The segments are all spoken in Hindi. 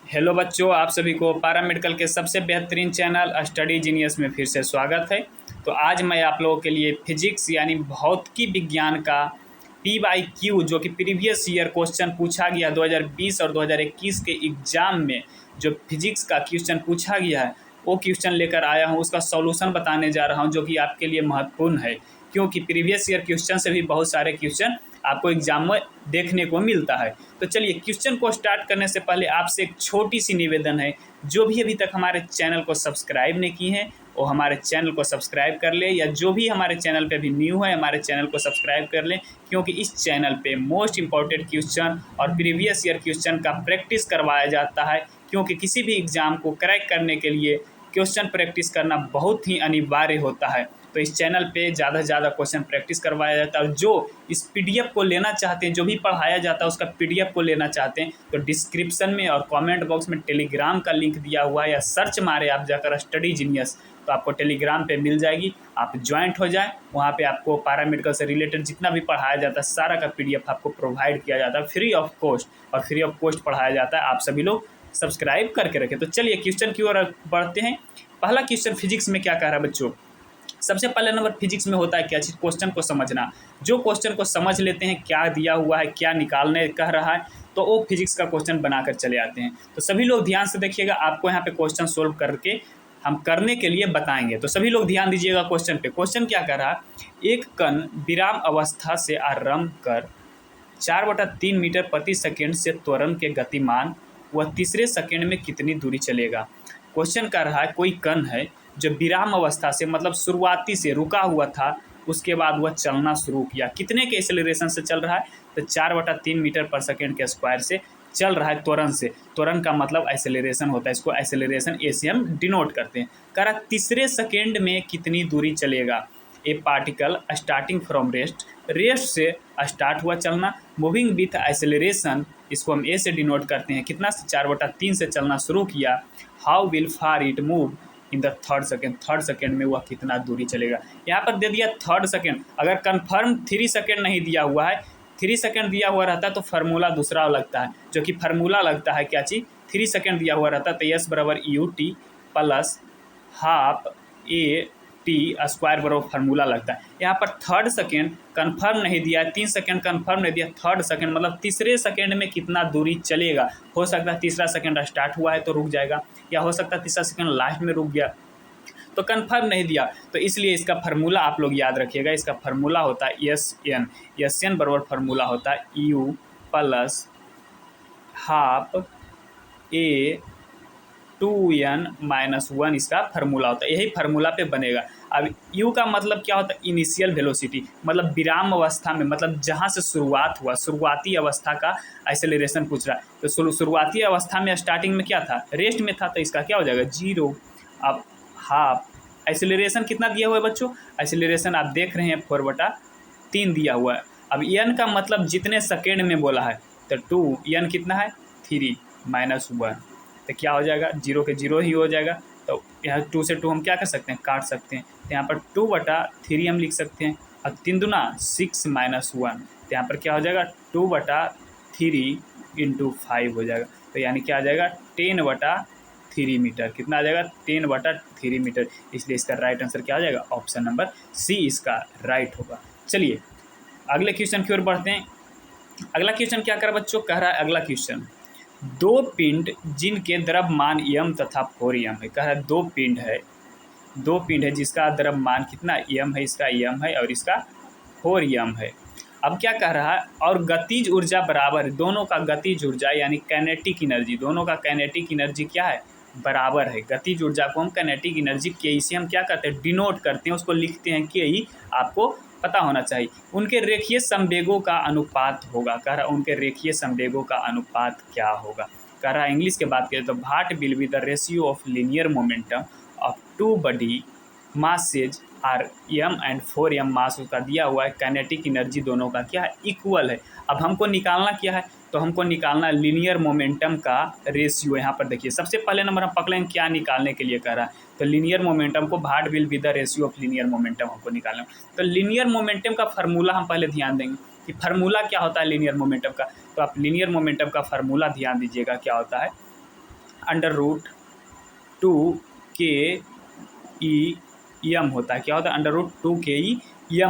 हेलो बच्चों, आप सभी को पैरामेडिकल के सबसे बेहतरीन चैनल स्टडी जीनियस में फिर से स्वागत है। तो आज मैं आप लोगों के लिए फिजिक्स यानी भौतिकी विज्ञान का PYQ जो कि प्रीवियस ईयर क्वेश्चन पूछा गया 2020 और 2021 के एग्ज़ाम में जो फिजिक्स का क्वेश्चन पूछा गया है वो क्वेश्चन लेकर आया हूँ। उसका सॉल्यूशन बताने जा रहा हूँ जो कि आपके लिए महत्वपूर्ण है, क्योंकि प्रीवियस ईयर क्वेश्चन से भी बहुत सारे क्वेश्चन आपको एग्जाम में देखने को मिलता है। तो चलिए क्वेश्चन को स्टार्ट करने से पहले आपसे एक छोटी सी निवेदन है, जो भी अभी तक हमारे चैनल को सब्सक्राइब नहीं की हैं वो हमारे चैनल को सब्सक्राइब कर ले, या जो भी हमारे चैनल पे भी न्यू है हमारे चैनल को सब्सक्राइब कर लें, क्योंकि इस चैनल पे मोस्ट इंपॉर्टेंट क्वेश्चन और प्रीवियस ईयर क्वेश्चन का प्रैक्टिस करवाया जाता है। क्योंकि किसी भी एग्ज़ाम को क्रैक करने के लिए क्वेश्चन प्रैक्टिस करना बहुत ही अनिवार्य होता है। तो इस चैनल पे ज़्यादा से ज़्यादा क्वेश्चन प्रैक्टिस करवाया जाता है। और जो इस PDF को लेना चाहते हैं, जो भी पढ़ाया जाता है उसका PDF को लेना चाहते हैं, तो डिस्क्रिप्शन में और कमेंट बॉक्स में टेलीग्राम का लिंक दिया हुआ है, या सर्च मारे आप जाकर स्टडी जीनियस तो आपको टेलीग्राम पे मिल जाएगी। आप ज्वाइंट हो जाएं, वहाँ पे आपको पैरामेडिकल से रिलेटेड जितना भी पढ़ाया जाता है सारा का PDF आपको प्रोवाइड किया जाता है फ्री ऑफ कॉस्ट, और फ्री ऑफ कॉस्ट पढ़ाया जाता है। आप सभी लोग सब्सक्राइब करके रखें। तो चलिए क्वेश्चन की ओर बढ़ते हैं। पहला क्वेश्चन फिजिक्स में क्या कह रहा है बच्चों। सबसे पहले नंबर फिजिक्स में होता है क्या चीज़, क्वेश्चन को समझना। जो क्वेश्चन को समझ लेते हैं क्या दिया हुआ है, क्या निकालने कह रहा है, तो वो फिजिक्स का क्वेश्चन बनाकर चले आते हैं। तो सभी लोग ध्यान से देखिएगा, आपको यहाँ पे क्वेश्चन सोल्व करके हम करने के लिए बताएंगे। तो सभी लोग ध्यान दीजिएगा क्वेश्चन पे। क्वेश्चन क्या कह रहा है, एक कण विराम अवस्था से आरंभ कर 4/3 मीटर प्रति सेकेंड से त्वरण के गतिमान वह तीसरे सेकेंड में कितनी दूरी चलेगा। क्वेश्चन कर रहा है कोई कण है जो विराम अवस्था से मतलब शुरुआती से रुका हुआ था, उसके बाद वह चलना शुरू किया। कितने के एक्सेलरेशन से चल रहा है, तो 4/3 मीटर पर सेकेंड के स्क्वायर से चल रहा है त्वरण से। त्वरण का मतलब एक्सेलरेशन होता है, इसको एक्सेलरेशन ए से हम डिनोट करते हैं। कह रहा तीसरे सेकेंड में कितनी दूरी चलेगा। ए पार्टिकल स्टार्टिंग फ्रॉम रेस्ट से स्टार्ट हुआ चलना, मूविंग विथ एक्सेलरेशन, इसको हम ए से डिनोट करते हैं, कितना से 4/3 से चलना शुरू किया। How will far it move in the third second में वह कितना दूरी चलेगा। यहाँ पर दे दिया थर्ड सेकेंड, अगर कंफर्म 3 सेकेंड नहीं दिया हुआ है, 3 सेकेंड दिया हुआ रहता है तो फार्मूला दूसरा लगता है, जो कि फार्मूला लगता है क्या चीज़, 3 सेकेंड दिया हुआ रहता है तो S बराबर UT plus half AT square बराबर फार्मूला लगता है। यहाँ पर थर्ड सेकेंड कंफर्म नहीं दिया है, 3 सेकेंड कंफर्म नहीं दिया, थर्ड सेकेंड मतलब तीसरे सेकेंड में कितना दूरी चलेगा। हो सकता है तीसरा सेकेंड स्टार्ट हुआ है तो रुक जाएगा, या हो सकता है तीसरा सेकेंड लास्ट में रुक गया, तो कंफर्म नहीं दिया। तो इसलिए इसका फार्मूला आप लोग याद रखिएगा, इसका फार्मूला होता है SN बराबर फार्मूला होता है U प्लस हाफ A2n-1 इसका फार्मूला होता है। यही फार्मूला पे बनेगा। अब U का मतलब क्या होता है, इनिशियल वेलोसिटी, मतलब विराम अवस्था में, मतलब जहाँ से शुरुआत हुआ, शुरुआती अवस्था का एक्सेलरेशन पूछ रहा है। तो शुरुआती अवस्था में स्टार्टिंग में क्या था, रेस्ट में था, तो इसका क्या हो जाएगा 0। अब हाफ एक्सेलरेशन कितना दिया हुआ है बच्चों, एक्सेलरेशन आप देख रहे हैं 4/3 दिया हुआ है। अब n का मतलब जितने सेकेंड में बोला है, तो 2 n कितना है 3 - 1, तो क्या हो जाएगा 0 के 0 ही हो जाएगा। तो यहाँ 2 से 2 हम क्या कर सकते हैं, काट सकते हैं, तो यहाँ पर 2/3 हम लिख सकते हैं। अब 3 दूना 6 - 1, तो यहाँ पर क्या हो जाएगा 2/3 × 5 हो जाएगा। तो यानी क्या आ जाएगा 10/3 मीटर, कितना आ जाएगा 10/3 मीटर। इसलिए इसका राइट आंसर क्या आ जाएगा, ऑप्शन नंबर C इसका राइट होगा। चलिए अगले क्वेश्चन की ओर बढ़ते हैं। अगला क्वेश्चन क्या कर बच्चों, कह रहा है अगला क्वेश्चन, दो पिंड जिनके द्रव्यमान m तथा 4m है। कह रहा है दो पिंड है जिसका द्रव्यमान कितना m है, इसका m है और इसका 4m है। अब क्या कह रहा है, और गतिज ऊर्जा बराबर है, दोनों का गतिज ऊर्जा यानी कैनेटिक एनर्जी, दोनों का कैनेटिक एनर्जी क्या है, बराबर है। गतिज ऊर्जा को हम कैनेटिक एनर्जी के से हम क्या करते हैं, डिनोट करते हैं, उसको लिखते हैं के ही, आपको पता होना चाहिए। उनके रेखीय संवेगों का अनुपात होगा। कह रहा उनके रेखीय संवेगों का अनुपात क्या होगा। कह रहा इंग्लिश की बात करें तो what will be the ratio of linear momentum of 2 body masses are m and 4m mass उसका दिया हुआ है। काइनेटिक एनर्जी दोनों का क्या है, इक्वल है। अब हमको निकालना क्या है, तो हमको निकालना लीनियर मोमेंटम का रेशियो। यहाँ पर देखिए सबसे पहले नंबर हम पकड़ेंगे क्या निकालने के लिए कह रहा है, तो लीनियर मोमेंटम को what will be the ratio of linear momentum हमको निकालना। तो लीनियर मोमेंटम का फार्मूला हम पहले ध्यान देंगे कि फार्मूला क्या होता है लीनियर मोमेंटम का। तो आप लीनियर मोमेंटम का फार्मूला ध्यान दीजिएगा क्या होता है, √2 ke होता है। क्या होता है? √2 ke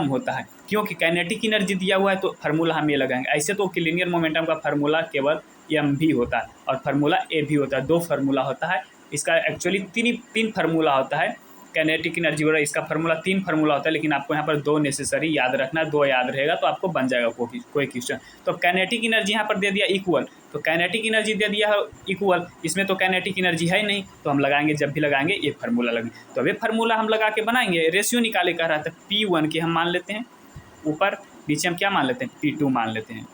होता है, क्योंकि काइनेटिक एनर्जी दिया हुआ है तो फार्मूला हम ये लगाएंगे। ऐसे तो लीनियर मोमेंटम का फार्मूला केवल एम भी होता है और फार्मूला ए भी होता है, दो फार्मूला होता है इसका। एक्चुअली तीन फार्मूला होता है काइनेटिक एनर्जी वाला, इसका फार्मूला 3 फार्मूला होता है, लेकिन आपको यहाँ पर 2 नेसेसरी याद रखना है। 2 याद रहेगा तो आपको बन जाएगा कोई क्वेश्चन। तो काइनेटिक एनर्जी यहाँ पर दे दिया इक्वल, तो काइनेटिक एनर्जी दे दिया है इक्वल, इसमें तो काइनेटिक एनर्जी है नहीं, तो हम लगाएंगे, जब भी लगाएंगे ये फार्मूला लगेंगे। तो अब ये फार्मूला हम लगा के बनाएंगे, रेशियो निकाले कह रहा था P1 के हम मान लेते हैं, ऊपर नीचे हम क्या मान लेते हैं P2 मान लेते हैं।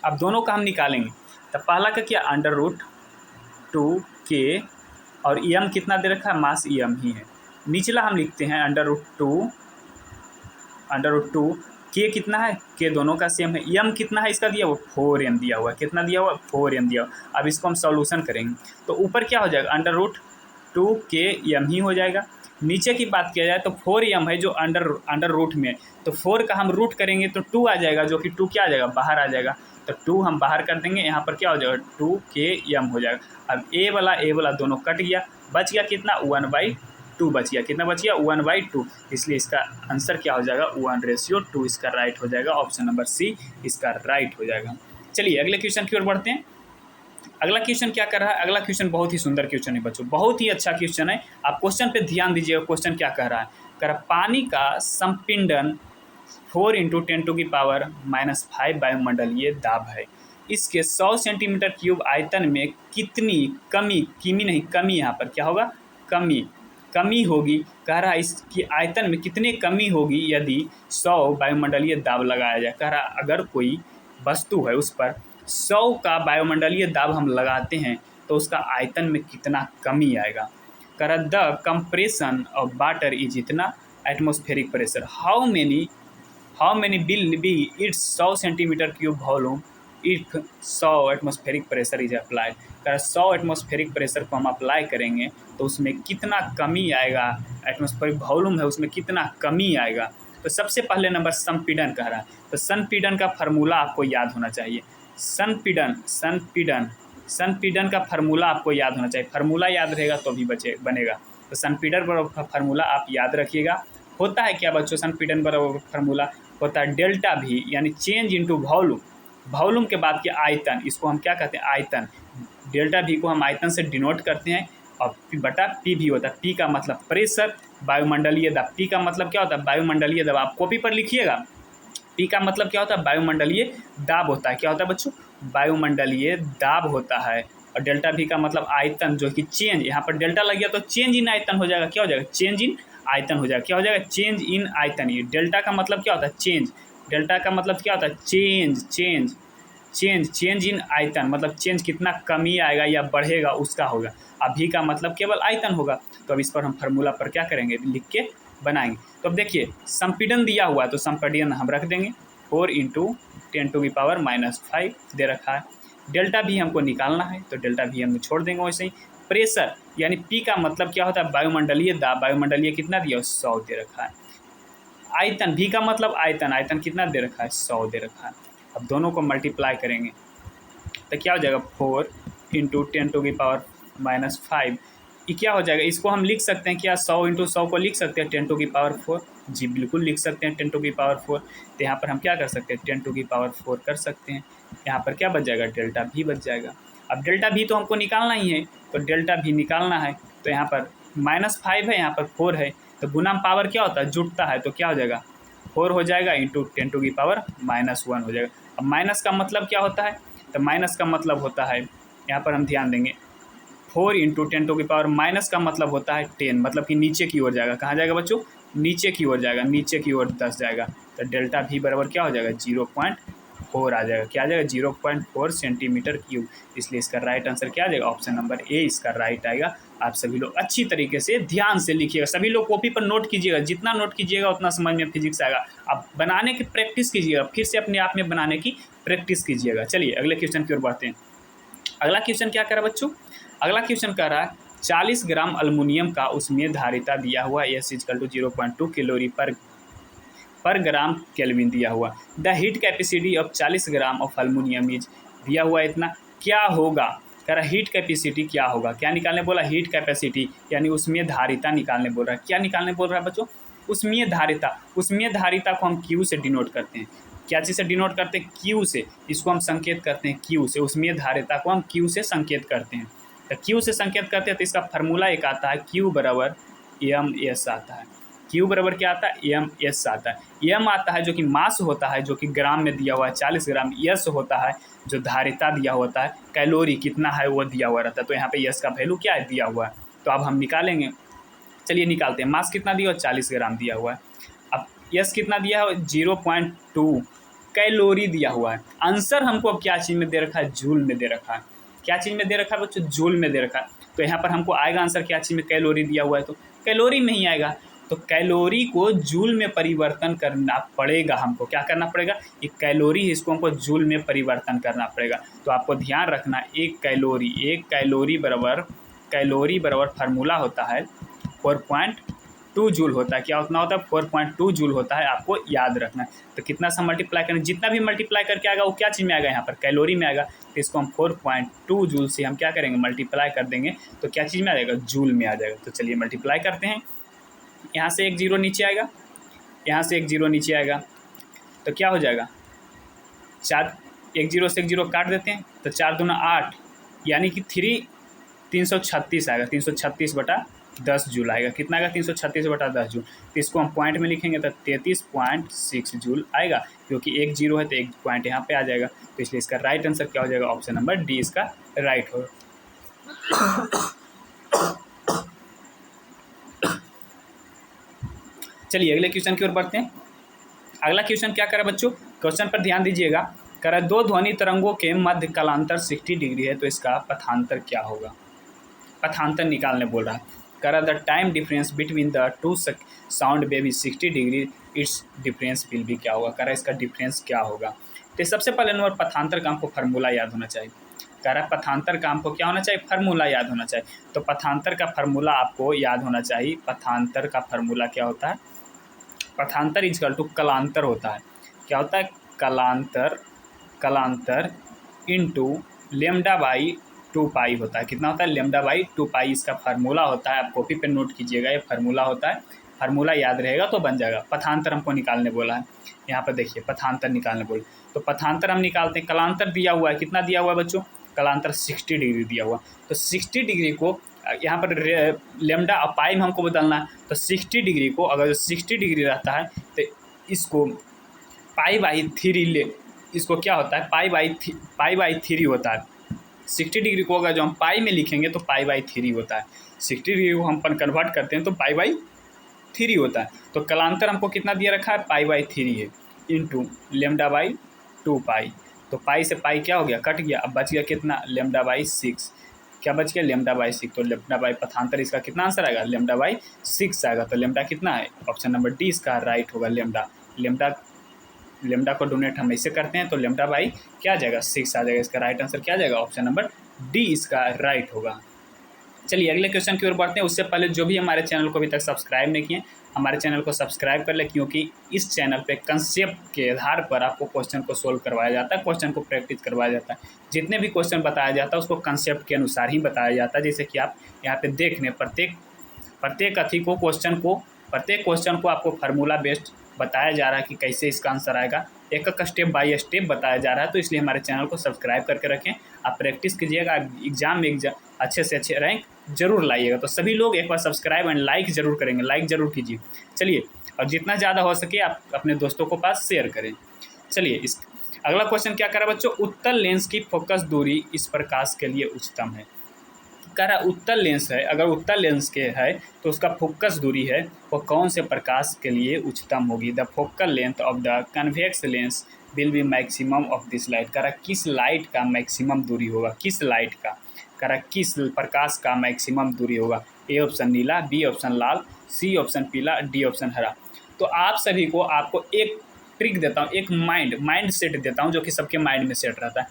अब दोनों का हम निकालेंगे, तो पहला का क्या √2 और एम कितना दे रखा है, मास एम ही है। निचला हम लिखते हैं √2 के कितना है, के दोनों का सेम है। एम कितना है इसका दिया हुआ 4m दिया हुआ है, कितना दिया हुआ 4m दिया हुआ। अब इसको हम सॉल्यूशन करेंगे तो ऊपर क्या हो जाएगा √2 ही हो जाएगा। नीचे की बात किया जाए तो 4m है जो अंडर रूट में, तो 4 का हम रूट करेंगे तो 2 आ जाएगा, जो कि 2 क्या आ जाएगा, बाहर आ जाएगा। तो 2 हम बाहर कर देंगे, यहाँ पर क्या हो जाएगा 2km हो जाएगा। अब ए वाला दोनों कट गया, बच गया कितना 1/2 बच गया, कितना बच गया 1/2, इसलिए इसका आंसर क्या हो जाएगा 1:2, इसका राइट हो जाएगा। ऑप्शन नंबर सी इसका राइट हो जाएगा। चलिए अगले क्वेश्चन की ओर बढ़ते हैं। अगला क्वेश्चन क्या कर रहा है, अगला क्वेश्चन बहुत ही सुंदर क्वेश्चन है बच्चों, बहुत ही अच्छा क्वेश्चन है। आप क्वेश्चन पे ध्यान दीजिएगा, क्वेश्चन क्या कह रहा है, कह रहा पानी का संपीड़न 4 × 10⁻⁵ वायुमंडलीय दाब है, इसके 100 सेंटीमीटर क्यूब आयतन में कितनी कमी यहाँ पर क्या होगा, कमी होगी। कह रहा है इसकी आयतन में कितने कमी होगी यदि 100 वायुमंडलीय दाब लगाया जाए। कह रहा अगर कोई वस्तु है उस पर 100 का वायुमंडलीय दाब हम लगाते हैं तो उसका आयतन में कितना कमी आएगा। कह रहा the compression of water is इतना atmospheric pressure, how many will be its 100 centimetre cube volume if 100 atmospheric pressure is applied. कह रहा 100 एटमॉस्फेरिक प्रेशर को हम अप्लाई करेंगे तो उसमें कितना कमी आएगा, एटमॉस्फेरिक वॉल्यूम है उसमें कितना कमी आएगा। तो सबसे पहले नंबर संपीड़न कह रहा है, तो संपीड़न का फार्मूला आपको याद होना चाहिए। संपीड़न का फार्मूला आपको याद होना चाहिए, फार्मूला याद रहेगा तो भी बनेगा। तो संपीड़न बराबर फार्मूला आप याद रखिएगा। होता है क्या बच्चों, संपीड़न बराबर फार्मूला होता है डेल्टा भी, यानी चेंज इनटू वॉल्यूम के बाद के आयतन, इसको हम क्या कहते हैं आयतन। डेल्टा भी को हम आयतन से डिनोट करते हैं और बटा पी भी होता है। पी का मतलब प्रेशर, वायुमंडलीय दाब, पी का मतलब क्या होता है वायुमंडलीय दाब, आप कॉपी पर लिखिएगा। पी का मतलब क्या होता है वायुमंडलीय दाब होता है, क्या होता है बच्चों वायुमंडलीय दाब होता है। और डेल्टा भी का मतलब आयतन, जो कि चेंज, यहाँ पर डेल्टा लग गया तो चेंज इन आयतन हो जाएगा, क्या हो जाएगा चेंज इन आयतन हो जाएगा, क्या हो जाएगा चेंज इन आयतन। ये डेल्टा का मतलब क्या होता है चेंज, डेल्टा का मतलब क्या होता है चेंज इन आयतन, मतलब चेंज कितना कमी आएगा या बढ़ेगा उसका होगा। अभी का मतलब केवल आयतन होगा। तो अब इस पर हम फार्मूला पर क्या करेंगे लिख के बनाएंगे। तो अब देखिए संपीड़न दिया हुआ है तो संपीड़न हम रख देंगे 4 × 10⁻⁵ दे रखा है। डेल्टा भी हमको निकालना है तो डेल्टा भी हम छोड़ देंगे वैसे ही। प्रेशर यानी पी का मतलब क्या होता है वायुमंडलीय दाब, वायुमंडलीय कितना दिया 100 दे रखा है। आयतन भी का मतलब आयतन कितना दे रखा है 100 दे रखा है। अब दोनों को मल्टीप्लाई करेंगे तो क्या हो जाएगा 4 × 10⁻⁵, ये क्या हो जाएगा, इसको हम लिख सकते हैं क्या 100 × 100 को लिख सकते हैं 10⁴, जी बिल्कुल लिख सकते हैं 10⁴। तो यहाँ पर हम क्या कर सकते हैं 10⁴ कर सकते हैं। यहाँ पर क्या बच जाएगा डेल्टा भी बच जाएगा। अब डेल्टा भी तो हमको निकालना ही है, तो डेल्टा भी निकालना है तो यहाँ पर -5 है, यहाँ पर 4 है, तो गुना पावर क्या होता है जुटता है, तो क्या हो जाएगा 4 हो जाएगा × 10⁻⁻1 हो जाएगा। अब माइनस का मतलब क्या होता है, तो माइनस का मतलब होता है, यहाँ पर हम ध्यान देंगे 4 × 10⁻, माइनस का मतलब होता है 10, मतलब कि नीचे की ओर जाएगा। कहाँ जाएगा बच्चों, नीचे की ओर जाएगा, नीचे की ओर 10 जाएगा। तो डेल्टा भी बराबर क्या हो जाएगा 0.4 आ जाएगा, क्या आ जाएगा 0.4 सेंटीमीटर क्यूब। इसलिए इसका राइट आंसर क्या आ जाएगा ऑप्शन नंबर ए इसका राइट आएगा। आप सभी लोग अच्छी तरीके से ध्यान से लिखिएगा, सभी लोग कॉपी पर नोट कीजिएगा, जितना नोट कीजिएगा उतना समझ में फिजिक्स आएगा। आप बनाने की प्रैक्टिस कीजिएगा, फिर से अपने आप में बनाने की प्रैक्टिस कीजिएगा। चलिए अगले क्वेश्चन की ओर बढ़ते हैं। अगला क्वेश्चन क्या कर रहा है बच्चों, अगला क्वेश्चन कह रहा है 40 ग्राम अल्युमिनियम का उसमें धारिता दिया हुआ S = 0.2 कैलोरी पर ग्राम केल्विन दिया हुआ। The heat capacity of 40 gram of aluminium is दिया हुआ इतना, क्या होगा। कह रहा हीट कैपेसिटी क्या होगा, क्या निकालने बोला, हीट कैपेसिटी यानी उसमें धारिता निकालने बोल रहा है। क्या निकालने बोल रहा है बच्चों, उसमें धारिता। उसमें धारिता को हम क्यू से डिनोट करते हैं। क्या चीज़ से डिनोट करते हैं, क्यू से। इसको हम संकेत करते हैं क्यू से, उसमें धारिता को हम क्यू से संकेत करते हैं। तो क्यू से संकेत करते हैं तो इसका फार्मूला एक आता है, क्यू बराबर एम एस आता है। क्यू बराबर क्या आता है, एम एस आता है। एम आता है जो कि मास होता है, जो कि ग्राम में दिया हुआ है 40 ग्राम। एस होता है जो धारिता दिया होता है, कैलोरी कितना है वो दिया हुआ रहता है। तो यहाँ पे एस का वैल्यू क्या है, दिया हुआ है। तो अब हम निकालेंगे, चलिए निकालते हैं। मास कितना दिया हुआ है, 40 ग्राम दिया हुआ है। अब एस कितना दिया है, 0.2 कैलोरी दिया हुआ है। आंसर हमको अब क्या चीज़ में दे रखा है, जूल में दे रखा है। क्या चीज़ में दे रखा है बच्चों, जूल में दे रखा है। तो यहाँ पर हमको आएगा आंसर क्या चीज़ में, कैलोरी दिया हुआ है तो कैलोरी में ही आएगा। तो कैलोरी को जूल में परिवर्तन करना पड़ेगा हमको। क्या करना पड़ेगा, ये कैलोरी है, इसको हमको जूल में परिवर्तन करना पड़ेगा। तो आपको ध्यान रखना, एक कैलोरी बराबर फार्मूला होता है 4.2 जूल होता है। क्या उतना होता है, 4.2 जूल होता है, आपको याद रखना है। तो कितना सा मल्टीप्लाई करें, जितना भी मल्टीप्लाई करके आएगा वो क्या चीज़ में आएगा, यहाँ पर कैलोरी में आएगा। तो इसको हम 4.2 जूल से हम क्या करेंगे, मल्टीप्लाई कर देंगे तो क्या चीज़ में आ जाएगा, जूल में आ जाएगा। तो चलिए मल्टीप्लाई करते हैं। यहाँ से एक जीरो नीचे आएगा, यहाँ से एक जीरो नीचे आएगा, तो क्या हो जाएगा, 4, एक जीरो से एक जीरो काट देते हैं तो 4 दूना 8, यानी कि 336 आएगा। 336/10 जूल आएगा। कितना आएगा, 336/10 जूल। तो इसको हम पॉइंट में लिखेंगे तो 33.6 जूल आएगा, क्योंकि एक जीरो है तो एक पॉइंट यहाँ पे आ जाएगा। तो इसलिए इसका राइट आंसर क्या हो जाएगा, ऑप्शन नंबर डी इसका राइट होगा। चलिए अगले क्वेश्चन की ओर बढ़ते हैं। अगला क्वेश्चन क्या करा बच्चों, क्वेश्चन पर ध्यान दीजिएगा। करा दो ध्वनि तरंगों के मध्य कालांतर 60 डिग्री है, तो इसका पथांतर क्या होगा। पथांतर निकालने बोल रहा है। करा the time difference between the two sound wave is 60 degree, it's difference will be क्या होगा। करा इसका डिफरेंस क्या होगा। तो सबसे पहले नंबर पथांतर का हमको फार्मूला याद होना चाहिए। कह रहा है पथांतर का हमको क्या होना चाहिए, फार्मूला याद होना चाहिए। तो पथांतर का फार्मूला आपको याद होना चाहिए। पथांतर का फार्मूला क्या होता है, पथांतर इजकल टू कलांतर होता है। क्या होता है, कलांतर इंटू λ/2π होता है। कितना होता है, λ/2π इसका फार्मूला होता है। आप कॉपी पे नोट कीजिएगा, ये फार्मूला होता है। फार्मूला याद रहेगा तो बन जाएगा। पथांतर हमको निकालने बोला है, यहाँ पर देखिए पथांतर निकालने बोला। तो पथांतर हम निकालते हैं। कलांतर दिया हुआ है, कितना दिया हुआ है बच्चों, कलांतर 60 डिग्री दिया हुआ। तो 60 डिग्री को यहाँ पर लेमडा और पाई में हमको बदलना है। तो 60 डिग्री को अगर 60 डिग्री रहता है तो इसको π/3 ले, इसको क्या होता है, π/3 होता है। 60 डिग्री को अगर जो हम पाई में लिखेंगे तो π/3 होता है। 60 डिग्री को हम कन्वर्ट करते हैं तो π/3 होता है। तो कलांतर हमको कितना दिया रखा है, π/3 है, इंटू λ/2π। तो पाई से पाई क्या हो गया, कट गया। अब बच गया कितना, λ/6। क्या बच गया, λ/6। तो λ/ पथांतर इसका कितना आंसर आएगा, λ/6 आएगा। तो लेमडा कितना है, ऑप्शन नंबर डी इसका राइट होगा। लेमडा को डोनेट हम ऐसे करते हैं तो λ/ क्या आ जाएगा, 6 आ जाएगा। इसका राइट आंसर क्या आ जाएगा, ऑप्शन नंबर डी इसका राइट होगा। चलिए अगले क्वेश्चन की ओर बढ़ते हैं। उससे पहले जो भी हमारे चैनल को अभी तक सब्सक्राइब नहीं किए, हमारे चैनल को सब्सक्राइब कर ले, क्योंकि इस चैनल पे कंसेप्ट के आधार पर आपको क्वेश्चन को सोल्व करवाया जाता है, क्वेश्चन को प्रैक्टिस करवाया जाता है। जितने भी क्वेश्चन बताया जाता है उसको कंसेप्ट के अनुसार ही बताया जाता है। जैसे कि आप यहाँ पे देख लें, प्रत्येक क्वेश्चन को आपको फार्मूला बेस्ड बताया जा रहा है कि कैसे इसका आंसर आएगा। एक स्टेप बाय स्टेप बताया जा रहा है। तो इसलिए हमारे चैनल को सब्सक्राइब करके रखें, आप प्रैक्टिस कीजिएगा, एग्जाम में अच्छे से अच्छे रैंक जरूर लाइएगा। तो सभी लोग एक बार सब्सक्राइब एंड लाइक जरूर करेंगे, लाइक जरूर कीजिए। चलिए, और जितना ज़्यादा हो सके आप अपने दोस्तों को पास शेयर करें। चलिए इस अगला क्वेश्चन क्या करा बच्चों, उत्तल लेंस की फोकस दूरी इस प्रकाश के लिए उच्चतम है। कह रहा उत्तल लेंस है, अगर उत्तल लेंस के है तो उसका फोकस दूरी है वो कौन से प्रकाश के लिए उच्चतम होगी। The focal length of the convex lens will be maximum of this light. कह रहा किस लाइट का मैक्सिमम दूरी होगा, किस लाइट का, कह रहा किस प्रकाश का मैक्सिमम दूरी होगा। ए ऑप्शन नीला, बी ऑप्शन लाल, सी ऑप्शन पीला, डी ऑप्शन हरा। तो आप सभी को आपको एक ट्रिक देता हूँ, एक माइंड सेट देता हूँ जो कि सबके माइंड में सेट रहता है।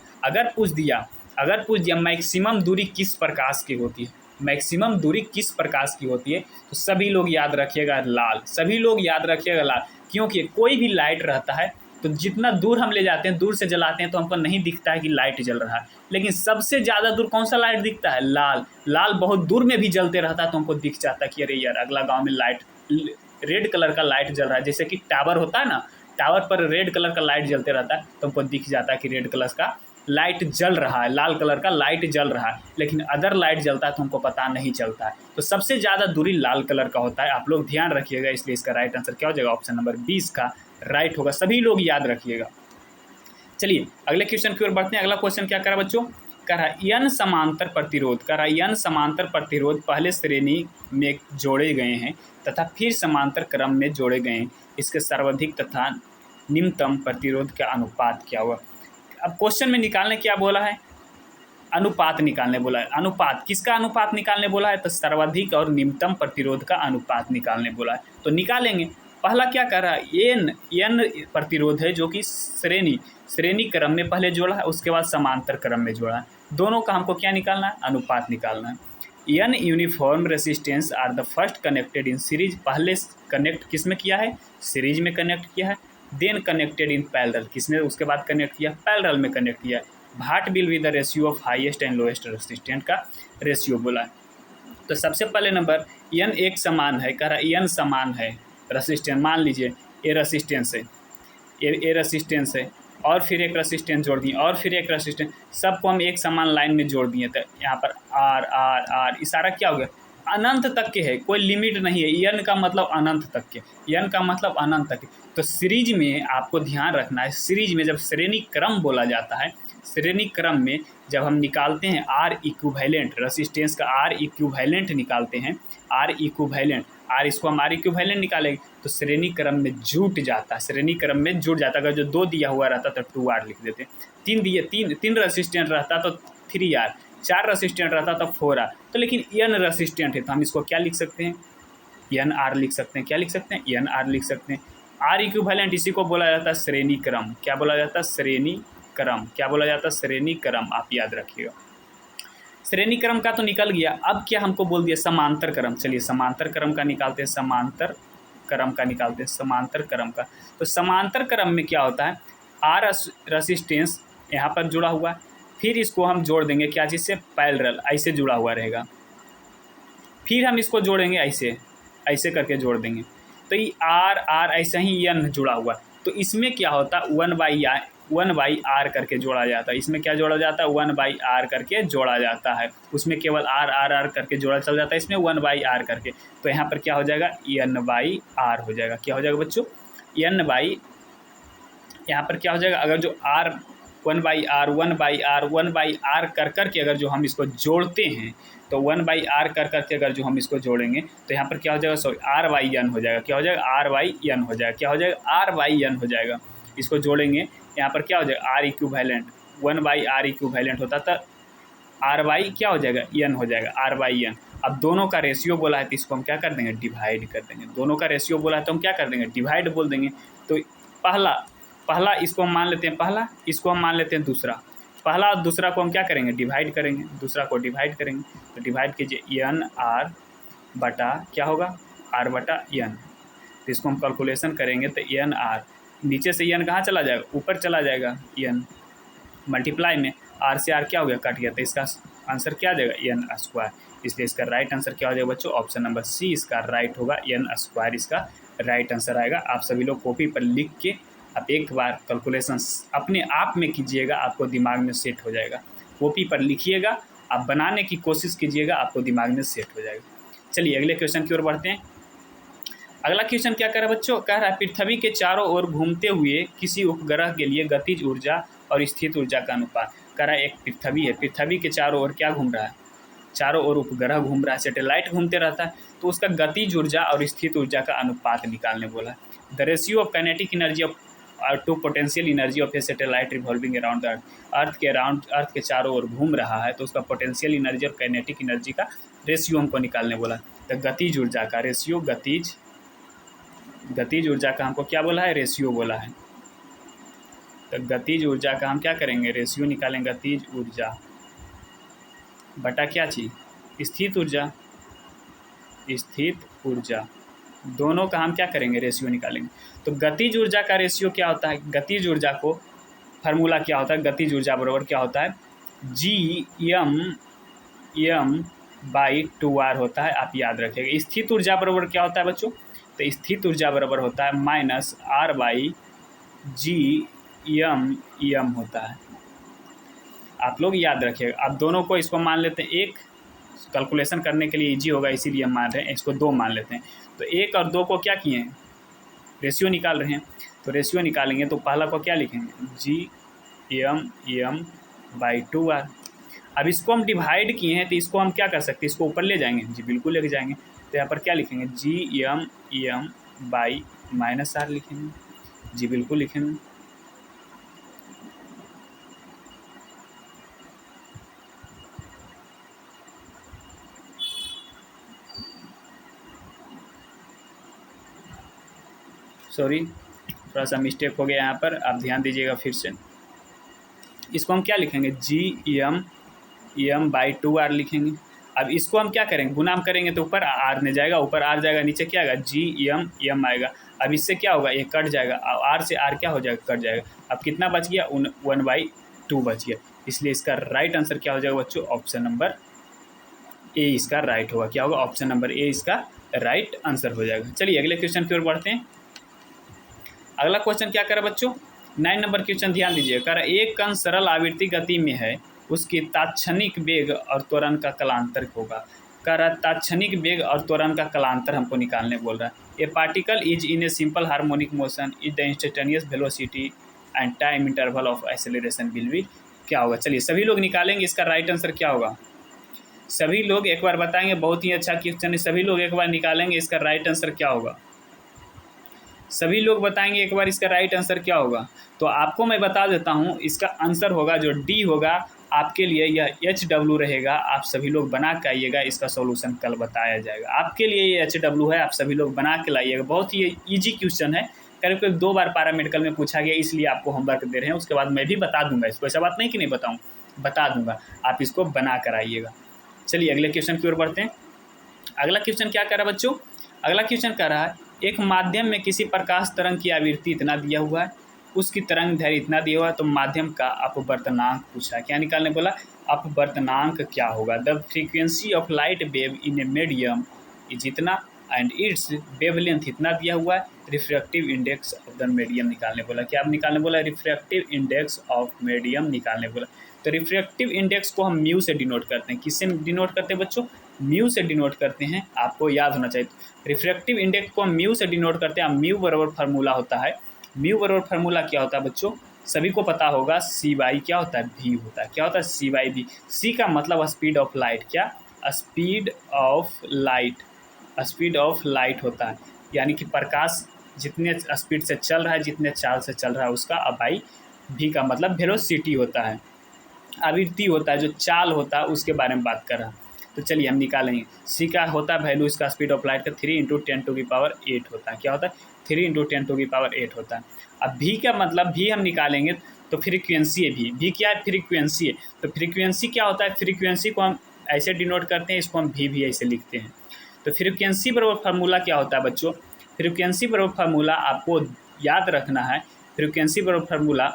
अगर पूछ दिया मैक्सिमम दूरी किस प्रकाश की होती है, मैक्सिमम दूरी किस प्रकाश की होती है, तो सभी लोग याद रखिएगा लाल, सभी लोग याद रखिएगा लाल। क्योंकि कोई भी लाइट रहता है तो जितना दूर हम ले जाते हैं, दूर से जलाते हैं तो हमको नहीं दिखता है कि लाइट जल रहा है, लेकिन सबसे ज़्यादा दूर कौन सा लाइट दिखता है? लाल। लाल बहुत दूर में भी जलते रहता है तो हमको दिख जाता है कि अरे यार अगला गाँव में लाइट, रेड कलर का लाइट जल रहा है। जैसे कि टावर होता है ना, टावर पर रेड कलर का लाइट जलते रहता है तो हमको दिख जाता है कि रेड कलर का लाइट जल रहा है, लाल कलर का लाइट जल रहा है। लेकिन अदर लाइट जलता है तो हमको पता नहीं चलता है। तो सबसे ज़्यादा दूरी लाल कलर का होता है, आप लोग ध्यान रखिएगा। इसलिए इसका राइट आंसर क्या हो जाएगा? ऑप्शन नंबर 20 का राइट होगा। सभी लोग याद रखिएगा। चलिए अगले क्वेश्चन की ओर बढ़ते हैं। अगला क्वेश्चन क्या करा बच्चों? कह रहा है एन समांतर प्रतिरोध। कह रहा है एन समांतर प्रतिरोध पहले श्रेणी में जोड़े गए हैं तथा फिर समांतर क्रम में जोड़े गए हैं। इसके सर्वाधिक तथा निम्नतम प्रतिरोध का अनुपात क्या हुआ? अब क्वेश्चन में निकालने क्या बोला है? अनुपात निकालने बोला है। अनुपात किसका अनुपात निकालने बोला है? तो सर्वाधिक और निम्नतम प्रतिरोध का अनुपात निकालने बोला है। तो निकालेंगे। पहला क्या कर रहा है? एन प्रतिरोध है जो कि श्रेणी क्रम में पहले जोड़ा है, उसके बाद समांतर क्रम में जोड़ा है। दोनों का हमको क्या निकालना है? अनुपात निकालना है। N uniform resistance are the first connected in series. पहले कनेक्ट किस में किया है? सीरीज में कनेक्ट किया है। देन कनेक्टेड इन पैरेलल, किसमें उसके बाद कनेक्ट किया? पैरेलल में कनेक्ट किया। What will be the ratio of highest and lowest resistant का रेशियो बोला है। तो सबसे पहले नंबर एन एक समान है। कह रहा है एन समान है रेसिस्टेंस। मान लीजिए ए रेसिस्टेंस है, ए रेसिस्टेंस है और फिर एक रेसिस्टेंस जोड़ दिए और फिर एक रेसिस्टेंस, सबको हम एक समान लाइन में जोड़ दिए। तो यहाँ पर आर आर आर इशारा क्या हो गया? अनंत तक के है, कोई लिमिट नहीं है। एन का मतलब अनंत तक के, एन का मतलब अनंत तक के। तो सीरीज में आपको ध्यान रखना है, सीरीज में जब श्रेणी क्रम बोला जाता है, श्रेणी क्रम में जब हम निकालते हैं आर इक्विवेलेंट, रेसिस्टेंस का आर इक्विवेलेंट निकालते हैं, आर इक्विवेलेंट, आर इसको हम आर इक्विवेलेंट निकालेंगे तो श्रेणी क्रम में जुट जाता है, श्रेणी क्रम में जुट जाता है। अगर जो 2 दिया हुआ रहता तो 2R लिख देते, 3 दिए, तीन रेसिस्टेंट रहता तो 3R, 4 रेसिस्टेंट रहता तो 4R। तो लेकिन एन रेसिस्टेंट है तो हम इसको क्या लिख सकते हैं? एन आर लिख सकते हैं। क्या लिख सकते हैं? एन आर लिख सकते हैं। आर इक्विवेलेंट इसी को बोला जाता है श्रेणी क्रम। क्या बोला जाता है? श्रेणी क्रम। क्या बोला जाता है? श्रेणी क्रम। आप याद रखिएगा। श्रेणी क्रम का तो निकल गया। अब क्या हमको बोल दिया? समांतर क्रम। चलिए समांतर क्रम का निकालते हैं, समांतर क्रम का निकालते हैं, समांतर क्रम का। तो समांतर क्रम में क्या होता है? आर रेसिस्टेंस यहाँ पर जुड़ा हुआ है, फिर इसको हम जोड़ देंगे क्या चीज़ से? पैरेलल, ऐसे जुड़ा हुआ रहेगा। फिर हम इसको जोड़ेंगे ऐसे, ऐसे करके जोड़ देंगे। तो ये आर आर ऐसा ही एन जुड़ा हुआ। तो इसमें क्या होता है? 1/r करके जोड़ा जाता है। इसमें क्या जोड़ा जाता है? 1/r करके जोड़ा जाता है। उसमें केवल आर आर आर करके जोड़ा चल जाता है, इसमें 1/r करके। तो यहाँ पर क्या हो जाएगा? n/r हो जाएगा। क्या हो जाएगा बच्चों? यहाँ पर क्या हो जाएगा? अगर जो r 1/r कर के अगर जो हम इसको जोड़ते हैं तो 1/r कर के अगर जो हम इसको जोड़ेंगे तो यहाँ पर क्या हो जाएगा? सॉरी, r/n हो जाएगा। क्या हो जाएगा? r/n हो जाएगा। क्या हो जाएगा? r/n हो जाएगा। इसको जोड़ेंगे यहाँ पर क्या हो जाएगा? आर इक्विवेलेंट, 1/r इक्विवेलेंट होता था, r/, क्या हो जाएगा? n हो जाएगा, r/n। अब दोनों का रेशियो बोला है तो इसको हम क्या कर देंगे? डिवाइड कर देंगे। दोनों का रेशियो बोला है तो हम क्या कर देंगे? डिवाइड बोल देंगे। तो पहला इसको हम मान लेते हैं पहला, इसको हम मान लेते हैं दूसरा। पहला और दूसरा को हम क्या करेंगे? डिवाइड करेंगे। दूसरा को डिवाइड करेंगे तो डिवाइड कीजिए, एन आर बटा क्या होगा? r/n। तो इसको हम कैलकुलेशन करेंगे तो एन आर, नीचे से एन कहाँ चला जाएगा? ऊपर चला जाएगा। एन मल्टीप्लाई में आर से आर क्या हो गया? कट गया। तो इसका आंसर क्या आ जाएगा? n²। इसलिए इसका राइट आंसर क्या हो जाएगा बच्चों? ऑप्शन नंबर सी इसका राइट होगा, n² इसका राइट आंसर आएगा। आप सभी लोग कॉपी पर लिख के आप एक बार कैलकुलेशन अपने आप में कीजिएगा, आपको दिमाग में सेट हो जाएगा। कॉपी पर लिखिएगा, आप बनाने की कोशिश कीजिएगा, आपको दिमाग में सेट हो जाएगा। चलिए अगले क्वेश्चन की ओर बढ़ते हैं। अगला क्वेश्चन क्या कह रहा है बच्चों? कह रहा है पृथ्वी के चारों ओर घूमते हुए किसी उपग्रह के लिए गतिज ऊर्जा और स्थित ऊर्जा का अनुपात। कह रहा है एक पृथ्वी है, पृथ्वी के चारों ओर क्या घूम रहा है? चारों ओर उपग्रह घूम रहा है, सैटेलाइट घूमते रहता है। तो उसका गतिज ऊर्जा और स्थित ऊर्जा का अनुपात निकालने बोला है। The ratio of kinetic energy of to potential energy of a satellite revolving around the earth के चारों ओर घूम रहा है तो उसका पोटेंशियल एनर्जी और काइनेटिक एनर्जी का रेशियो हमको निकालने बोला। तो गतिज ऊर्जा का रेशियो, गतिज ऊर्जा का हमको क्या बोला है? रेशियो बोला है। तो गतिज ऊर्जा का हम क्या करेंगे? रेशियो निकालेंगे। गतिज ऊर्जा बटा क्या चीज़? स्थित ऊर्जा, स्थित ऊर्जा दोनों का हम क्या करेंगे, रेशियो निकालेंगे। तो गतिज ऊर्जा का रेशियो क्या होता है, गतिज ऊर्जा को फार्मूला क्या होता है, गतिज ऊर्जा बराबर क्या होता है, Gm/2r होता है, आप याद रखिएगा। स्थित ऊर्जा बराबर क्या होता है बच्चों, तो स्थित ऊर्जा बराबर होता है -R/Gm होता है, आप लोग याद रखिएगा। अब दोनों को इसको मान लेते हैं, एक कैलकुलेशन करने के लिए इजी होगा इसीलिए हम मान रहे हैं, इसको 2 मान लेते हैं। तो 1 और 2 को क्या किए हैं, रेशियो निकाल रहे हैं। तो रेशियो निकालेंगे तो पहला को क्या लिखेंगे, Gm/2r। अब इसको हम डिवाइड किए हैं तो इसको हम क्या कर सकते हैं, इसको ऊपर ले जाएंगे, जी बिल्कुल लेके जाएंगे। तो यहाँ पर क्या लिखेंगे, Gm/-r लिखेंगे, जी बिल्कुल लिखेंगे। सॉरी, थोड़ा सा मिस्टेक हो गया यहाँ पर, आप ध्यान दीजिएगा फिर से। इसको हम क्या लिखेंगे, Gm/2r लिखेंगे। अब इसको हम क्या करेंगे, गुणाम करेंगे तो ऊपर r ने जाएगा, ऊपर r जाएगा, नीचे क्या आएगा, Gm आएगा। अब इससे क्या होगा, ये कट जाएगा, अब r से r क्या हो जाएगा, कट जाएगा। अब कितना बच गया, 1/2 बच गया। इसलिए इसका राइट आंसर क्या हो जाएगा बच्चों, ऑप्शन नंबर ए इसका राइट होगा। क्या होगा, ऑप्शन नंबर ए इसका राइट आंसर हो जाएगा। चलिए अगले क्वेश्चन की ओर बढ़ते हैं। अगला क्वेश्चन क्या करा बच्चों, 9 नंबर क्वेश्चन ध्यान दीजिए। कह रहा एक कण सरल आवर्ती गति में है, उसकी तात्क्षणिक वेग और त्वरण का कलांतर होगा। कह रहा तात्क्षणिक वेग और त्वरण का कलांतर हमको निकालने बोल रहा है। ए particle is in a simple harmonic motion is the instantaneous velocity and time interval of acceleration will be, क्या होगा। चलिए सभी लोग निकालेंगे, इसका राइट आंसर क्या होगा, सभी लोग एक बार बताएंगे। बहुत ही अच्छा क्वेश्चन है, सभी लोग एक बार निकालेंगे, इसका राइट आंसर क्या होगा, सभी लोग बताएंगे एक बार इसका राइट आंसर क्या होगा। तो आपको मैं बता देता हूँ, इसका आंसर होगा जो डी होगा आपके लिए, यह HW रहेगा। आप सभी लोग बना के आइएगा, इसका सॉल्यूशन कल बताया जाएगा। आपके लिए ये HW है, आप सभी लोग बना के लाइएगा। बहुत ही ईजी क्वेश्चन है, करीब करीब 2 बार पैरामेडिकल में पूछा गया, इसलिए आपको होमवर्क दे रहे हैं। उसके बाद मैं भी बता दूंगा इसको, ऐसा बात नहीं कि नहीं बताऊँ, बता दूंगा, आप इसको बना कर आइएगा। चलिए अगले क्वेश्चन की ओर बढ़ते हैं। अगला क्वेश्चन क्या कर रहा है बच्चों, अगला क्वेश्चन कर रहा है एक माध्यम में किसी प्रकाश तरंग की आवृत्ति इतना दिया हुआ है, उसकी तरंग दैर्घ्य इतना दिया हुआ है, तो माध्यम का अपवर्तनांक पूछा है। क्या निकालने बोला, अपवर्तनांक क्या होगा। The frequency of light wave in a medium is इतना एंड इट्स वेवलेंथ इतना दिया हुआ है। Refractive index of the medium निकालने बोला। क्या आप निकालने बोला, रिफ्रैक्टिव इंडेक्स ऑफ मीडियम निकालने बोला। तो रिफ्रैक्टिव इंडेक्स को हम म्यू से डिनोट करते हैं। किससे डिनोट करते हैं बच्चों, म्यू से डिनोट करते हैं, आपको याद होना चाहिए। रिफ्रैक्टिव इंडेक्स को हम म्यू से डिनोट करते हैं। म्यू बराबर फार्मूला होता है, म्यू बराबर फार्मूला क्या होता है बच्चों, सभी को पता होगा, C/V क्या होता है, भी होता है। क्या होता है, C/V। सी का मतलब स्पीड ऑफ लाइट, क्या, speed of light, speed of light होता है। यानी कि प्रकाश जितने स्पीड से चल रहा है, जितने चाल से चल रहा है, उसका अबाई। भी का मतलब वेलोसिटी होता है, आवृत्ति होता है, जो चाल होता है उसके बारे में बात कर रहा है। तो चलिए हम निकालेंगे। सी का होता है वैल्यू, इसका स्पीड ऑफ लाइट का 3 × 10⁸ होता है। क्या होता है, 3 × 10⁸ होता है। अब भी का मतलब भी हम निकालेंगे तो फ्रीक्वेंसी है, भी क्या है, फ्रीक्वेंसी है। तो फ्रीक्वेंसी क्या होता है, फ्रीक्वेंसी को हम ऐसे डिनोट करते हैं, इसको हम भी ऐसे लिखते हैं। तो फ्रीक्वेंसी बराबर फार्मूला क्या होता है बच्चों, फ्रीक्वेंसी बराबर फार्मूला आपको याद रखना है। फ्रीक्वेंसी बराबर फार्मूला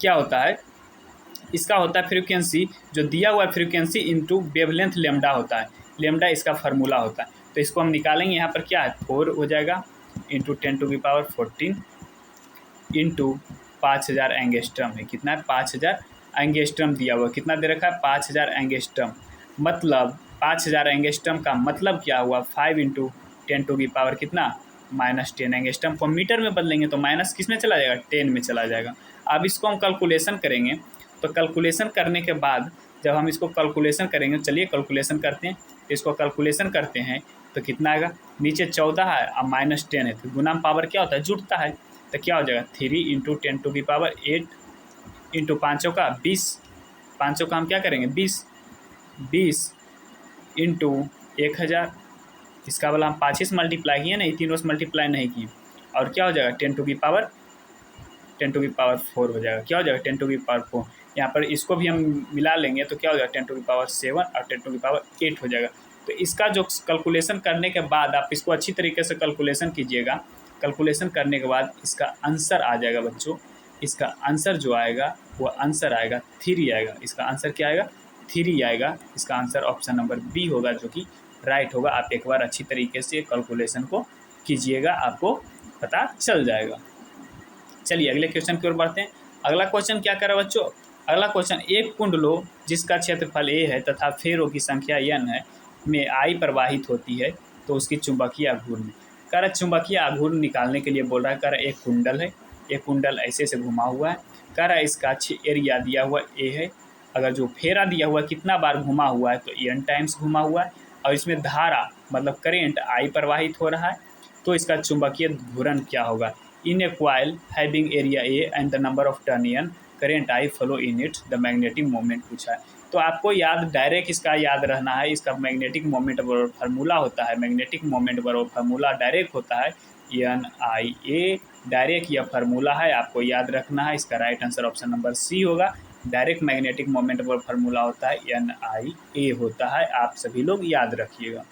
क्या होता है, इसका होता है फ्रीक्वेंसी, जो दिया हुआ फ्रीक्वेंसी इंटू वेवलेंथ लेमडा होता है। लेमडा इसका फार्मूला होता है। तो इसको हम निकालेंगे, यहाँ पर क्या है, 4 हो जाएगा इंटू 10⁻14 इंटू 5000 एंगस्ट्रम है। कितना है, 5000 एंगस्ट्रम दिया हुआ। कितना दे रखा है, 5000 एंगस्ट्रम। मतलब 5000 एंगस्ट्रम का मतलब क्या हुआ, 5 × 10⁻, कितना, -10 एंगस्ट्रम को मीटर में बदलेंगे तो माइनस किस में चला जाएगा, 10 में चला जाएगा। अब इसको हम कैलकुलेशन करेंगे, तो कैलकुलेशन करने के बाद जब हम इसको कैलकुलेशन करेंगे, चलिए कैलकुलेशन करते हैं। तो इसको कैलकुलेशन करते हैं तो कितना आएगा, नीचे 14 है और -10 है, तो गुना पावर क्या होता है, जुड़ता है। तो क्या हो जाएगा, 3 × 10⁸ इंटू 5 का 20, 5 का हम क्या करेंगे, 20 इंटू 1000। इसका वाला हम 5 से मल्टीप्लाई किए ना, तीनों से मल्टीप्लाई नहीं किए। और क्या हो जाएगा, 10⁻4 हो जाएगा। क्या हो जाएगा, 10⁻4। यहाँ पर इसको भी हम मिला लेंगे तो क्या हो जाएगा, 10⁻7 और 10⁻8 हो जाएगा। तो इसका जो कैलकुलेशन करने के बाद आप इसको अच्छी तरीके से कैलकुलेशन कीजिएगा। कैलकुलेशन करने के बाद इसका आंसर आ जाएगा बच्चों। इसका आंसर जो आएगा वो आंसर आएगा 3 आएगा। इसका आंसर क्या आएगा? 3 आएगा। इसका आंसर ऑप्शन नंबर बी होगा, जो कि राइट होगा। आप एक बार अच्छी तरीके से कैलकुलेशन को कीजिएगा, आपको पता चल जाएगा। चलिए अगले क्वेश्चन की ओर बढ़ते हैं। अगला क्वेश्चन क्या कर रहा है बच्चों? अगला क्वेश्चन, एक कुंड लो जिसका क्षेत्रफल ए है तथा फेरों की संख्या n है में आई प्रवाहित होती है, तो उसकी चुंबकीय आघूर्ण। कह रहा चुंबकीय आघूर्ण निकालने के लिए बोल रहा है। कह रहा एक कुंडल है, एक कुंडल ऐसे से घुमा हुआ है। कह रहा इसका एरिया दिया हुआ ए है। अगर जो फेरा दिया हुआ कितना बार घुमा हुआ है, तो n टाइम्स घुमा हुआ है, और इसमें धारा मतलब करेंट आई प्रवाहित हो रहा है, तो इसका चुंबकीय घूर्णन क्या होगा? In a coil having area A and the number of turn n, current I follow in it, the magnetic moment पूछा है। तो आपको याद डायरेक्ट इसका याद रहना है। इसका मैग्नेटिक मोमेंट बराबर फार्मूला होता है, मैग्नेटिक मोमेंट बराबर फार्मूला डायरेक्ट होता है NIA। डायरेक्ट यह फार्मूला है, आपको याद रखना है। इसका right answer option number C होगा। डायरेक्ट मैग्नेटिक मोमेंट बराबर फार्मूला होता है NIA होता है। आप सभी लोग याद रखिएगा।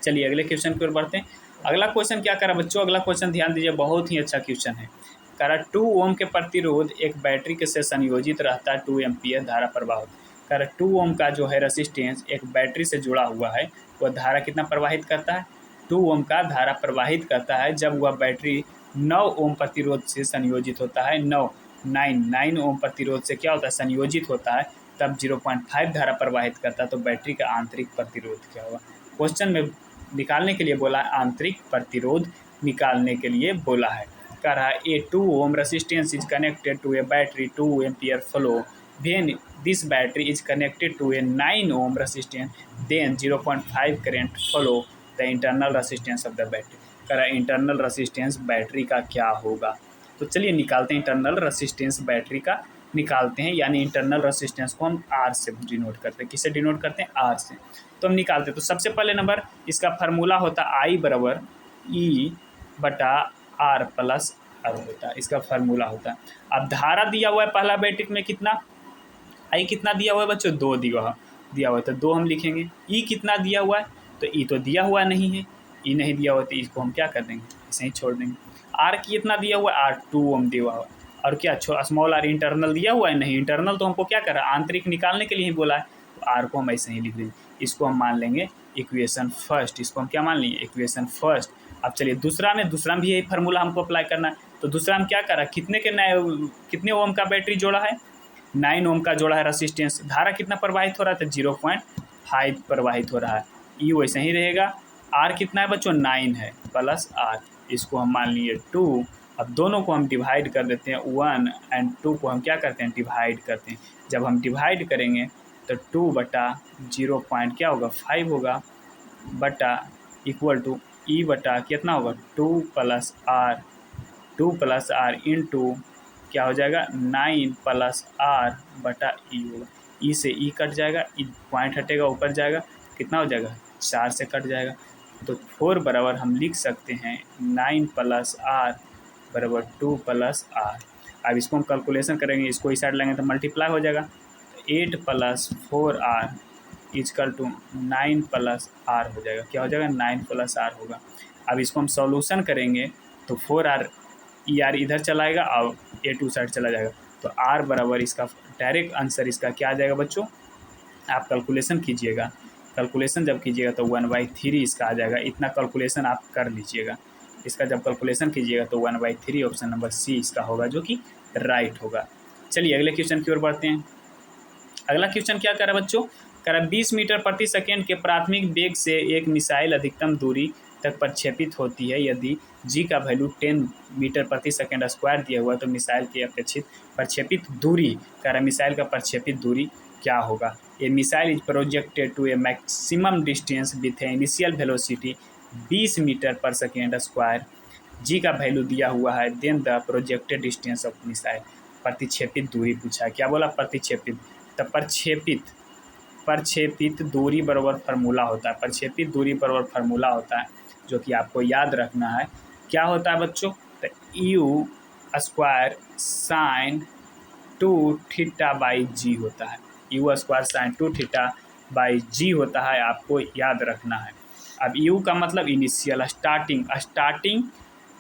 चलिए अगले क्वेश्चन की ओर बढ़ते हैं। अगला क्वेश्चन क्या करा बच्चों? अगला क्वेश्चन ध्यान दीजिए, बहुत ही अच्छा क्वेश्चन है। करा 2 ओम के प्रतिरोध एक बैटरी के से संयोजित रहता है, 2 एम्पीयर धारा प्रवाह होता है। करा 2 ओम का जो है रेसिस्टेंस एक बैटरी से जुड़ा हुआ है, वह धारा कितना प्रवाहित करता है? 2 ओम का धारा प्रवाहित करता है जब वह बैटरी 9 ओम प्रतिरोध से संयोजित होता है। 9 ओम प्रतिरोध से क्या होता है? संयोजित होता है, तब 0.5 धारा प्रवाहित करता है। तो बैटरी का आंतरिक प्रतिरोध क्या होगा? क्वेश्चन में निकालने के लिए बोला है, आंतरिक प्रतिरोध निकालने के लिए बोला है। कह रहा है a 2 ohm resistance is connected to a battery 2 ampere flow, when this battery is connected to a 9 ohm resistance, then 0.5 current flow the internal resistance of the battery. कह रहा है इंटरनल रेसिस्टेंस बैटरी का क्या होगा? तो चलिए निकालते हैं। इंटरनल रेसिस्टेंस बैटरी का निकालते हैं, यानी इंटरनल रेसिस्टेंस को हम आर से डिनोट करते हैं। किससे डिनोट करते हैं? आर से। तो हम निकालते हैं। तो सबसे पहले नंबर इसका फार्मूला होता है आई बराबर ई बटा आर प्लस आर होता है। इसका फार्मूला होता है। अब धारा दिया हुआ है पहला बैटरी में कितना, आई कितना दिया हुआ है बच्चों? 2 दिया हुआ है, तो 2 हम लिखेंगे। ई कितना दिया हुआ है? तो ई तो दिया हुआ नहीं है, ई नहीं दिया हुआ, तो इसको हम क्या कर देंगे? ऐसे ही छोड़ देंगे। आर कितना दिया हुआ है? आर 2 ओम दिया हुआ है। और क्या स्मॉल आर इंटरनल दिया हुआ है? नहीं, इंटरनल तो हमको क्या कर रहा है? आंतरिक निकालने के लिए ही बोला है, तो आर को हम ऐसे ही लिख देंगे। इसको हम मान लेंगे इक्वेशन फर्स्ट। इसको हम क्या मान लेंगे? Equation first. अब चलिए दूसरा में भी यही फार्मूला हमको अप्लाई करना है। तो दूसरा हम क्या कर रहा है? कितने ओम का बैटरी जोड़ा है? 9 ओम का जोड़ा है रेसिस्टेंस। धारा कितना प्रवाहित हो रहा था? 0.5 प्रवाहित हो रहा है। ई वैसे ही रहेगा। आर कितना है बच्चों? 9 है प्लस आर। इसको हम मान लिए 2। अब दोनों को हम डिवाइड कर देते हैं। 1 एंड 2 को हम क्या करते हैं? डिवाइड करते हैं। जब हम डिवाइड करेंगे तो 2 बटा 0. क्या होगा? 5 होगा, बटा इक्वल टू ई बटा कितना होगा? 2 प्लस आर इंटू क्या हो जाएगा? 9 प्लस आर बटा ई होगा। ई से ई कट जाएगा, ई पॉइंट हटेगा, ऊपर जाएगा, कितना हो जाएगा? 4 से कट जाएगा। तो 4 बराबर हम लिख सकते हैं 9 प्लस आर बराबर 2 प्लस आर। अब इसको हम कैलकुलेशन करेंगे, इसको इस साइड लेंगे तो मल्टीप्लाई हो जाएगा। 8 plus 4r equal to 9 plus r हो जाएगा। क्या हो जाएगा? 9 प्लस आर होगा। अब इसको हम सॉल्यूशन करेंगे तो 4r इधर चलाएगा और 8 साइड चला जाएगा। तो r बराबर इसका डायरेक्ट आंसर इसका क्या आ जाएगा बच्चों? आप कैलकुलेशन कीजिएगा। कैलकुलेशन जब कीजिएगा तो 1/3 इसका आ जाएगा। इतना कैलकुलेशन आप कर लीजिएगा। इसका जब कैलकुलेशन कीजिएगा तो 1/3 ऑप्शन नंबर सी इसका होगा, जो कि राइट होगा। चलिए अगले क्वेश्चन की ओर बढ़ते हैं। अगला क्वेश्चन क्या कर रहा है बच्चों? कह रहा है 20 मीटर प्रति सेकेंड के प्राथमिक वेग से एक मिसाइल अधिकतम दूरी तक प्रक्षेपित होती है। यदि जी का वैल्यू 10 मीटर प्रति सेकेंड स्क्वायर दिया हुआ है, तो मिसाइल की अपेक्षित प्रक्षेपित दूरी, कह रहा है मिसाइल का प्रक्षेपित दूरी क्या होगा? ए missile is projected to A maximum distance with A initial velocity 20 metre पर सेकेंड स्क्वायर। जी का वैल्यू दिया हुआ है, then the projected distance of missile. प्रतिक्षेपित दूरी पूछा है। क्या बोला? प्रतिक्षेपित। तो प्रक्षेपित दूरी बराबर फार्मूला होता है। प्रक्षेपित दूरी बराबर फार्मूला होता है, जो कि आपको याद रखना है। क्या होता है बच्चों? तो u square sine 2 theta by g होता है। U square sine 2 theta by g होता है, आपको याद रखना है। अब यू का मतलब इनिशियल, स्टार्टिंग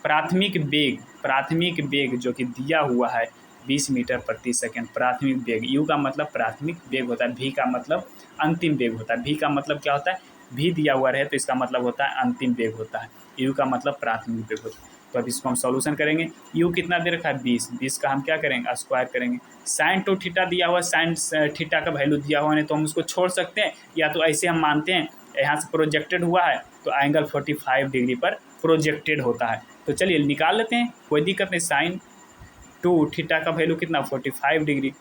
प्राथमिक वेग जो कि दिया हुआ है 20 मीटर प्रति सेकंड, प्राथमिक वेग। यू का मतलब प्राथमिक वेग होता है। भी का मतलब अंतिम वेग होता है। भी का मतलब क्या होता है, भी दिया हुआ रहे तो इसका मतलब होता है अंतिम वेग होता है। यू का मतलब प्राथमिक वेग होता है। तो अब इसको हम सॉल्यूशन करेंगे। यू कितना दे रखा है 20 का हम क्या करेंगे स्क्वायर करेंगे। साइन टू थीटा दिया हुआ, साइन थीटा का वैल्यू दिया हुआ है तो हम उसको छोड़ सकते हैं, या तो ऐसे हम मानते हैं यहाँ से प्रोजेक्टेड हुआ है तो एंगल 45 डिग्री पर प्रोजेक्टेड होता है। तो चलिए निकाल लेते हैं, कोई दिक्कत नहीं। साइन टू थीटा का वैल्यू कितना 45 डिग्री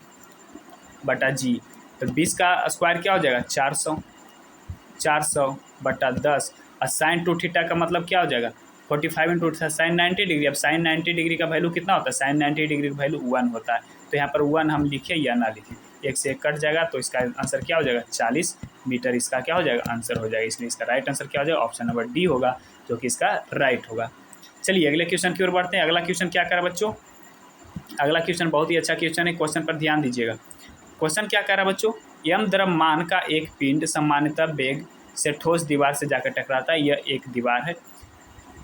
बटा जी। तो 20 का स्क्वायर क्या हो जाएगा 400 बटा 10। और साइन टू थीटा का मतलब क्या हो जाएगा 45 इंटू साइन 90 डिग्री। अब साइन 90 डिग्री का वैल्यू कितना होता है, साइन 90 डिग्री का वैल्यू 1 होता है। तो यहाँ पर 1 हम लिखें या ना लिखें, एक से एक कट जाएगा तो इसका आंसर क्या हो जाएगा 40 मीटर इसका क्या हो जाएगा आंसर हो जाएगा। इसलिए इसका राइट आंसर क्या हो जाएगा ऑप्शन नंबर डी होगा, जो कि इसका राइट होगा। चलिए अगले क्वेश्चन की ओर बढ़ते हैं। अगला क्वेश्चन क्या करा बच्चों, अगला क्वेश्चन बहुत ही अच्छा क्वेश्चन है, क्वेश्चन पर ध्यान दीजिएगा। क्वेश्चन क्या कह रहा है बच्चों, यम द्रव्यमान का एक पिंड सामान्यतः वेग से ठोस दीवार से जाकर टकराता है। यह एक दीवार है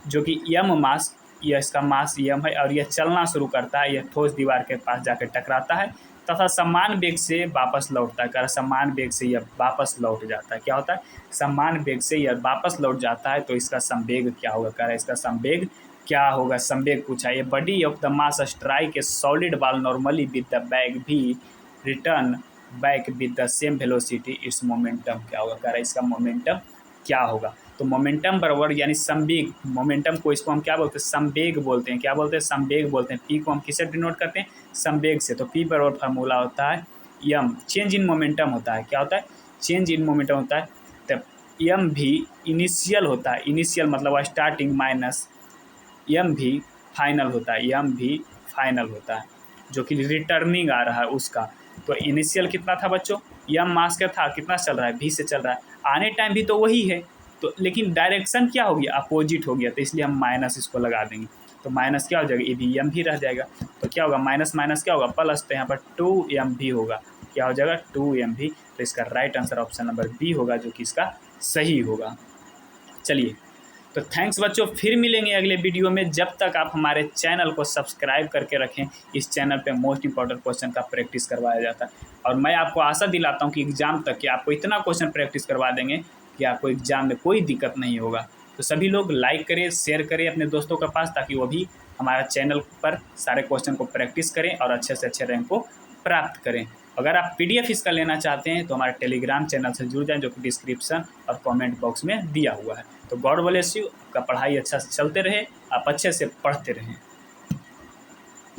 जो कि यम मास, यह इसका मास यम है और यह चलना शुरू करता है, यह ठोस दीवार के पास जाकर टकराता है तथा समान वेग से वापस लौटता है। समान वेग से यह वापस लौट जाता है। क्या होता है, समान वेग से यह वापस लौट जाता है तो इसका संवेग क्या होगा, कह रहा है इसका संवेग क्या होगा। संवेग पूछा, ये body of the mass strike a solid ball normally with the bag भी return back with the same velocity, its momentum क्या होगा, कह रहा है इसका मोमेंटम क्या होगा। तो मोमेंटम बराबर यानी संवेग, मोमेंटम को इसको हम क्या बोलते हैं संवेग बोलते हैं। क्या बोलते हैं संवेग बोलते हैं। पी को हम किससे डिनोट करते हैं संवेग से। तो पी बराबर फार्मूला होता है यम, चेंज इन मोमेंटम होता है। क्या होता है चेंज इन मोमेंटम होता है। तब यम भी इनिशियल होता है, इनिशियल मतलब स्टार्टिंग माइनस यम भी फाइनल होता है, यम भी फाइनल होता है जो कि रिटर्निंग आ रहा है उसका। तो इनिशियल कितना था बच्चों, यम मास का था, कितना चल रहा है भी से चल रहा है, आने टाइम भी तो वही है तो, लेकिन डायरेक्शन क्या हो गया अपोजिट हो गया, तो इसलिए हम माइनस इसको लगा देंगे। तो माइनस क्या हो जाएगा ये भी यम भी रह जाएगा। तो क्या होगा माइनस माइनस क्या होगा प्लस, तो यहाँ पर 2m भी होगा। क्या हो जाएगा 2m भी। तो इसका right answer option number B होगा, जो कि इसका सही होगा। चलिए तो थैंक्स बच्चों, फिर मिलेंगे अगले वीडियो में। जब तक आप हमारे चैनल को सब्सक्राइब करके रखें, इस चैनल पे मोस्ट इंपॉर्टेंट क्वेश्चन का प्रैक्टिस करवाया जाता है। और मैं आपको आशा दिलाता हूं कि एग्ज़ाम तक कि आपको इतना क्वेश्चन प्रैक्टिस करवा देंगे कि आपको एग्ज़ाम में कोई दिक्कत नहीं होगा। तो सभी लोग लाइक करें, शेयर करें अपने दोस्तों के पास, ताकि वो भी हमारा चैनल पर सारे क्वेश्चन को प्रैक्टिस करें और अच्छे से अच्छे रैंक को प्राप्त करें। अगर आप PDF इसका लेना चाहते हैं तो हमारे टेलीग्राम चैनल से जुड़ जाएं, जो कि डिस्क्रिप्शन और कमेंट बॉक्स में दिया हुआ है। तो गॉड ब्लेस यू, आपका पढ़ाई अच्छा से चलते रहे, आप अच्छे से पढ़ते रहें।